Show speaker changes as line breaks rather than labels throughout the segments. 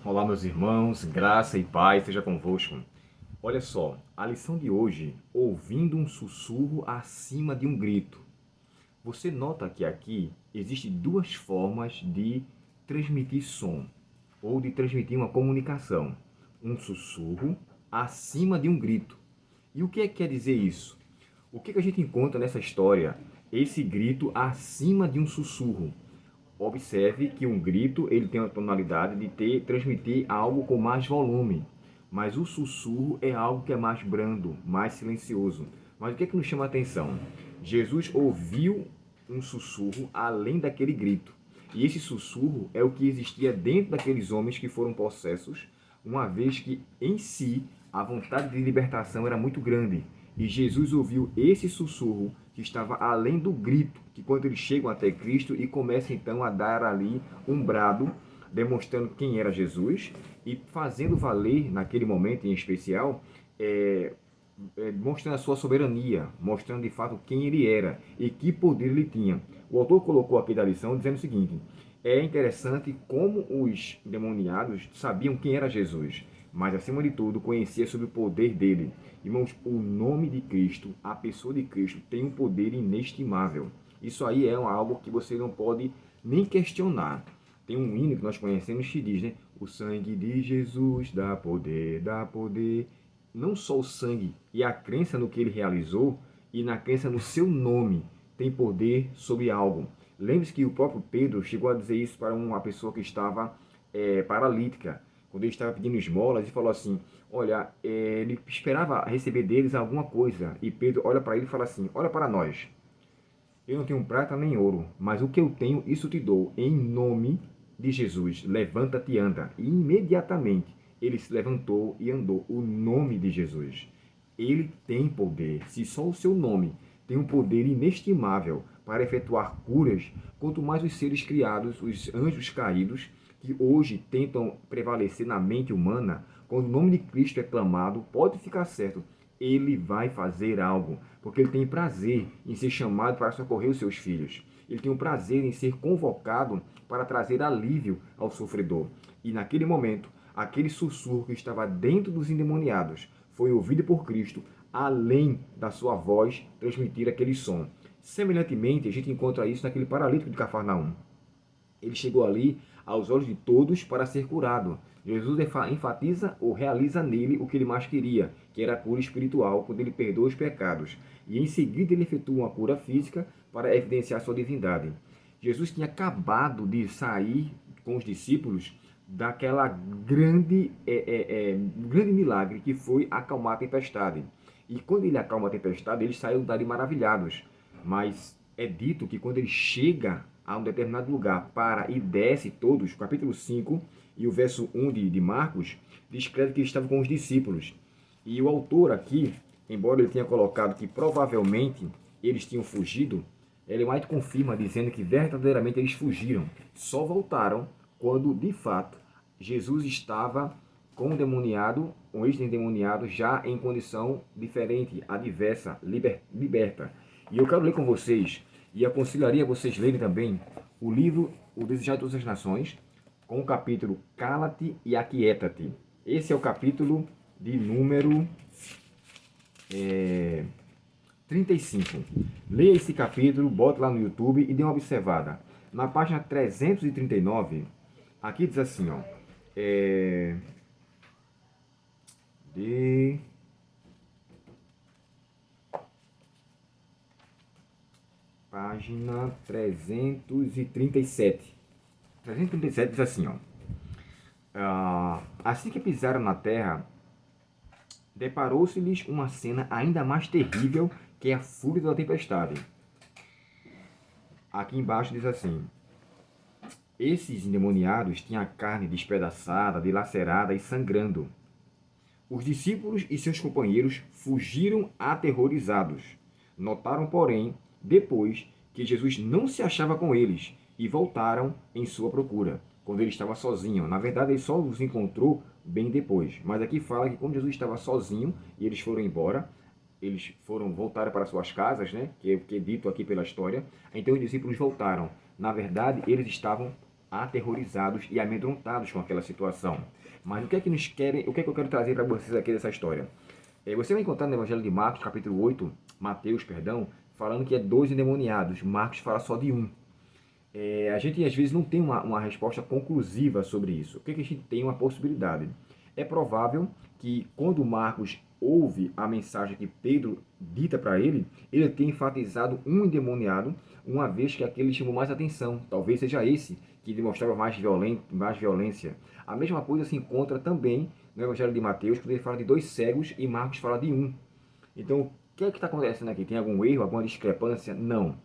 Olá, meus irmãos, graça e paz seja convosco. Olha só, a lição de hoje, ouvindo um sussurro acima de um grito. Você nota que aqui existem duas formas de transmitir som, ou de transmitir uma comunicação. Um sussurro acima de um grito. E o que é que quer dizer isso? O que a gente encontra nessa história? Esse grito acima de um sussurro. Observe que um grito ele tem a tonalidade de transmitir algo com mais volume, mas o sussurro é algo que é mais brando, mais silencioso. Mas o que é que nos chama a atenção? Jesus ouviu um sussurro além daquele grito. E esse sussurro é o que existia dentro daqueles homens que foram possessos, uma vez que em si a vontade de libertação era muito grande. E Jesus ouviu esse sussurro que estava além do grito, que quando eles chegam até Cristo e começam então a dar ali um brado, demonstrando quem era Jesus e fazendo valer, naquele momento em especial, mostrando a sua soberania, mostrando de fato quem ele era e que poder ele tinha. O autor colocou aqui da lição dizendo o seguinte: é interessante como os demoniados sabiam quem era Jesus, mas acima de tudo conhecia sobre o poder dele. Irmãos, o nome de Cristo, a pessoa de Cristo, tem um poder inestimável. Isso aí é algo que você não pode nem questionar. Tem um hino que nós conhecemos que diz, né? O sangue de Jesus dá poder, dá poder. Não só o sangue e a crença no que ele realizou, e na crença no seu nome, tem poder sobre algo. Lembre-se que o próprio Pedro chegou a dizer isso para uma pessoa que estava paralítica, quando ele estava pedindo esmolas, e falou assim: olha, ele esperava receber deles alguma coisa. E Pedro olha para ele e fala assim: olha para nós, eu não tenho prata nem ouro, mas o que eu tenho, isso te dou. Em nome de Jesus, levanta-te e anda. E imediatamente ele se levantou e andou. O nome de Jesus. Ele tem poder. Se só o seu nome tem um poder inestimável para efetuar curas, quanto mais os seres criados, os anjos caídos, que hoje tentam prevalecer na mente humana, quando o nome de Cristo é clamado, pode ficar certo, ele vai fazer algo, porque ele tem prazer em ser chamado para socorrer os seus filhos. Ele tem um prazer em ser convocado para trazer alívio ao sofredor. E naquele momento, aquele sussurro que estava dentro dos endemoniados foi ouvido por Cristo, além da sua voz transmitir aquele som. Semelhantemente, a gente encontra isso naquele paralítico de Cafarnaum. Ele chegou ali aos olhos de todos para ser curado. Jesus enfatiza ou realiza nele o que ele mais queria, que era a cura espiritual, quando ele perdoa os pecados. E em seguida ele efetua uma cura física para evidenciar sua divindade. Jesus tinha acabado de sair com os discípulos daquela grande milagre que foi acalmar a tempestade. E quando ele acalma a tempestade, eles saíram dali maravilhados. Mas é dito que quando ele chega a um determinado lugar, para e desce todos, capítulo 5 e o verso 1 de Marcos, descreve que ele estava com os discípulos. E o autor aqui, embora ele tenha colocado que provavelmente eles tinham fugido, Ellen White confirma dizendo que verdadeiramente eles fugiram. Só voltaram quando, de fato, Jesus estava com o demoniado, com este endemoniado, já em condição diferente, adversa, liberta. E eu quero ler com vocês, e aconselharia vocês lerem também, o livro O Desejado de Todas as Nações, com o capítulo Cala-te e Aquieta-te. Esse é o capítulo de número 35. Leia esse capítulo, bote lá no YouTube e dê uma observada. Na página 339, aqui diz assim, ó, de página 337. 337 diz assim, ó, assim que pisaram na terra, deparou-se-lhes uma cena ainda mais terrível que a fúria da tempestade. Aqui embaixo diz assim: esses endemoniados tinham a carne despedaçada, dilacerada e sangrando. Os discípulos e seus companheiros fugiram aterrorizados. Notaram, porém, depois, que Jesus não se achava com eles e voltaram em sua procura, quando ele estava sozinho. Na verdade, ele só os encontrou bem depois. Mas aqui fala que quando Jesus estava sozinho e eles foram embora, eles voltaram para suas casas, né? Que é dito aqui pela história. Então os discípulos voltaram. Na verdade, eles estavam aterrorizados e amedrontados com aquela situação. Mas o que é que nos querem, o que é que eu quero trazer para vocês aqui dessa história? Você vai encontrar no Evangelho de Marcos, capítulo 8, Mateus, perdão, falando que é 2 endemoniados. Marcos fala só de um. A gente às vezes não tem uma resposta conclusiva sobre isso. O que, que a gente tem uma possibilidade? É provável que quando Marcos ouve a mensagem que Pedro dita para ele tenha enfatizado um endemoniado, uma vez que aquele chamou mais atenção. Talvez seja esse que demonstrava mais violência. A mesma coisa se encontra também no Evangelho de Mateus, quando ele fala de 2 cegos e Marcos fala de um. Então, o que é que está acontecendo aqui? Tem algum erro, alguma discrepância? Não.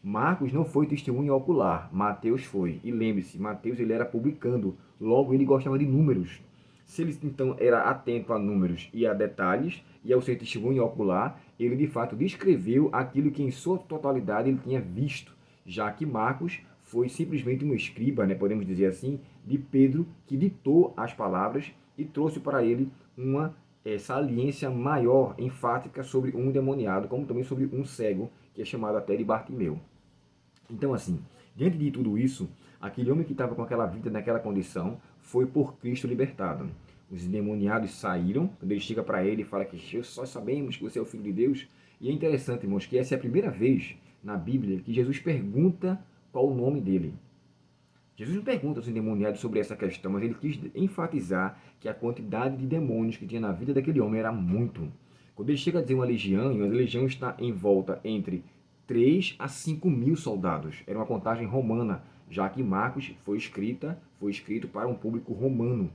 Marcos não foi testemunho ocular, Mateus foi. E lembre-se, Mateus ele era publicando, logo ele gostava de números. Se ele então era atento a números e a detalhes, e ao ser testemunho ocular, ele de fato descreveu aquilo que em sua totalidade ele tinha visto, já que Marcos foi simplesmente um escriba, podemos dizer assim, de Pedro, que ditou as palavras e trouxe para ele uma saliência maior, enfática sobre um endemoniado, como também sobre um cego, que é chamado até de Bartimeu. Então, assim, diante de tudo isso, aquele homem que estava com aquela vida, naquela condição, foi por Cristo libertado. Os endemoniados saíram, quando ele chega para ele e fala que só sabemos que você é o Filho de Deus. E é interessante, irmãos, que essa é a primeira vez na Bíblia que Jesus pergunta qual o nome dele. Jesus não pergunta aos endemoniados sobre essa questão, mas ele quis enfatizar que a quantidade de demônios que tinha na vida daquele homem era muito. Quando ele chega a dizer uma legião, e uma legião está em volta entre 3 a 5 mil soldados. Era uma contagem romana, já que Marcos foi escrito para um público romano.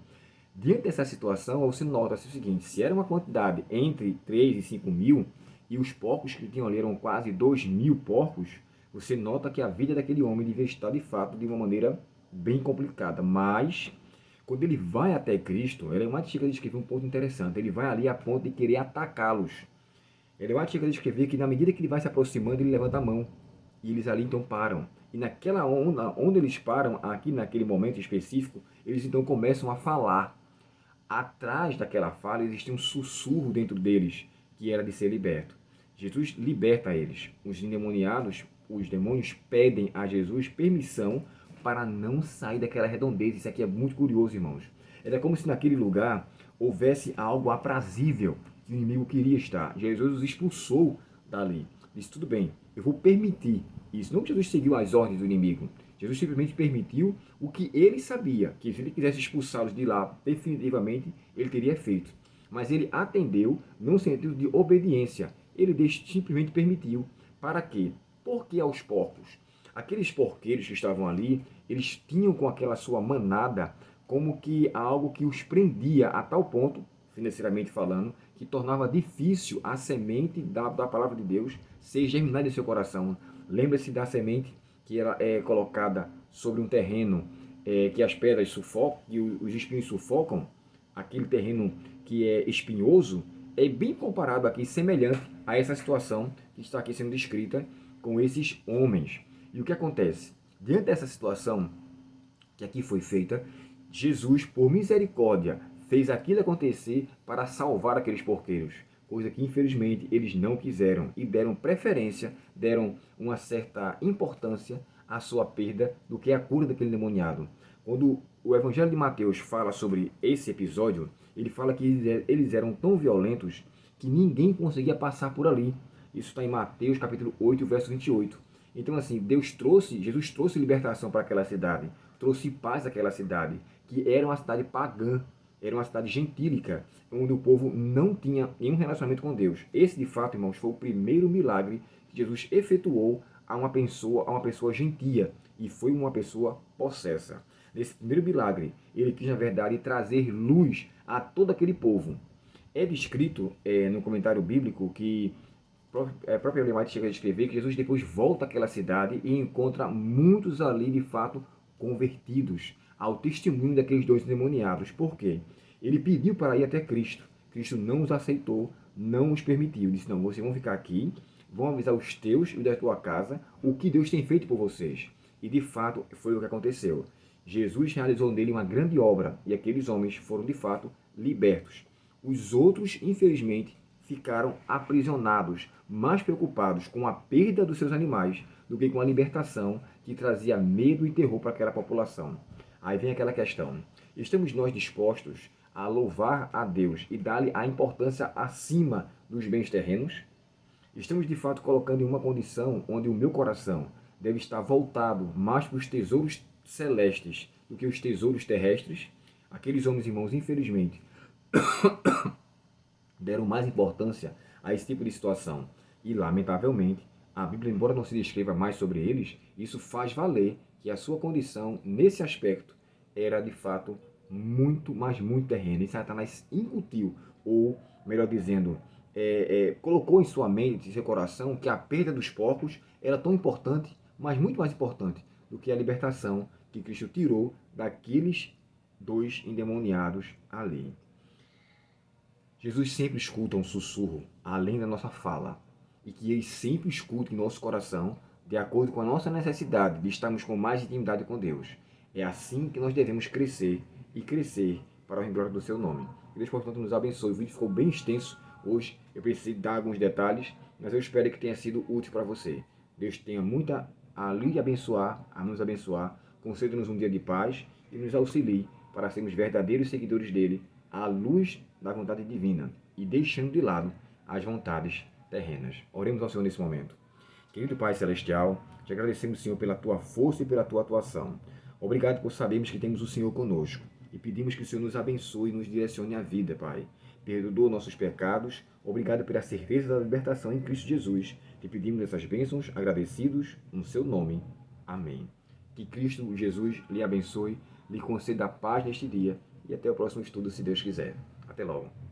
Diante dessa situação, você nota o seguinte: se era uma quantidade entre 3 e 5 mil, e os porcos que tinham ali eram quase 2 mil porcos, você nota que a vida daquele homem devia estar, de fato, de uma maneira bem complicada. Mas, quando ele vai até Cristo, Ellen chega a descrever um ponto interessante. Ele vai ali a ponto de querer atacá-los. Ellen chega a descrever que, na medida que ele vai se aproximando, ele levanta a mão. E eles ali então param. E naquela onda, onde eles param, aqui naquele momento específico, eles então começam a falar. Atrás daquela fala existe um sussurro dentro deles, que era de ser liberto. Jesus liberta eles. Os endemoniados, os demônios pedem a Jesus permissão para não sair daquela redondeza. Isso aqui é muito curioso, irmãos. Era como se naquele lugar houvesse algo aprazível que o inimigo queria estar. Jesus os expulsou dali. Disse, tudo bem, eu vou permitir isso. Não que Jesus seguiu as ordens do inimigo. Jesus simplesmente permitiu o que ele sabia, que se ele quisesse expulsá-los de lá definitivamente, ele teria feito. Mas ele atendeu num sentido de obediência. Ele simplesmente permitiu. Para quê? Porque aos porcos. Aqueles porqueiros que estavam ali, eles tinham com aquela sua manada como que algo que os prendia a tal ponto, financeiramente falando, que tornava difícil a semente da palavra de Deus ser germinada em seu coração. Lembra-se da semente que ela é colocada sobre um terreno que as pedras sufocam, que os espinhos sufocam, aquele terreno que é espinhoso, é bem comparado aqui, semelhante a essa situação que está aqui sendo descrita com esses homens. E o que acontece? Diante dessa situação que aqui foi feita, Jesus, por misericórdia, fez aquilo acontecer para salvar aqueles porqueiros, coisa que infelizmente eles não quiseram e deram preferência, deram uma certa importância à sua perda do que a cura daquele endemoniado. Quando o Evangelho de Mateus fala sobre esse episódio, ele fala que eles eram tão violentos que ninguém conseguia passar por ali. Isso está em Mateus capítulo 8, verso 28. Então assim, Jesus trouxe libertação para aquela cidade, trouxe paz àquela cidade, que era uma cidade pagã, era uma cidade gentílica, onde o povo não tinha nenhum relacionamento com Deus. Esse, de fato, irmãos, foi o primeiro milagre que Jesus efetuou a uma pessoa gentia, e foi uma pessoa possessa. Nesse primeiro milagre, ele quis, na verdade, trazer luz a todo aquele povo. É descrito no comentário bíblico que a própria Ellen White chega a descrever que Jesus depois volta àquela cidade e encontra muitos ali, de fato, convertidos ao testemunho daqueles 2 endemoniados. Por quê? Ele pediu para ir até Cristo. Cristo não os aceitou, não os permitiu. Disse, não, vocês vão ficar aqui, vão avisar os teus e da tua casa o que Deus tem feito por vocês. E, de fato, foi o que aconteceu. Jesus realizou nele uma grande obra e aqueles homens foram, de fato, libertos. Os outros, infelizmente, ficaram aprisionados, mais preocupados com a perda dos seus animais do que com a libertação que trazia medo e terror para aquela população. Aí vem aquela questão: estamos nós dispostos a louvar a Deus e dar-lhe a importância acima dos bens terrenos? Estamos de fato colocando em uma condição onde o meu coração deve estar voltado mais para os tesouros celestes do que os tesouros terrestres? Aqueles homens, irmãos, infelizmente, deram mais importância a esse tipo de situação. E, lamentavelmente, a Bíblia, embora não se descreva mais sobre eles, isso faz valer que a sua condição, nesse aspecto, era de fato muito, mas muito terrena. E Satanás incutiu, ou melhor dizendo, colocou em sua mente, em seu coração, que a perda dos porcos era tão importante, mas muito mais importante do que a libertação que Cristo tirou daqueles dois endemoniados ali. Jesus sempre escuta um sussurro além da nossa fala, e que Ele sempre escuta em nosso coração de acordo com a nossa necessidade de estarmos com mais intimidade com Deus. É assim que nós devemos crescer e crescer para o glória do seu nome. Que Deus, portanto, nos abençoe. O vídeo ficou bem extenso hoje, eu precisei dar alguns detalhes, mas eu espero que tenha sido útil para você. Deus tenha muita a lhe abençoar, a nos abençoar, conceda-nos um dia de paz e nos auxilie para sermos verdadeiros seguidores dele, à luz da vontade divina e deixando de lado as vontades terrenas. Oremos ao Senhor nesse momento. Querido Pai Celestial, te agradecemos, Senhor, pela tua força e pela tua atuação. Obrigado por sabermos que temos o Senhor conosco e pedimos que o Senhor nos abençoe e nos direcione a vida, Pai. Perdoa nossos pecados. Obrigado pela certeza da libertação em Cristo Jesus. Te pedimos essas bênçãos agradecidos no seu nome. Amém. Que Cristo Jesus lhe abençoe, lhe conceda a paz neste dia e até o próximo estudo, se Deus quiser. Até logo.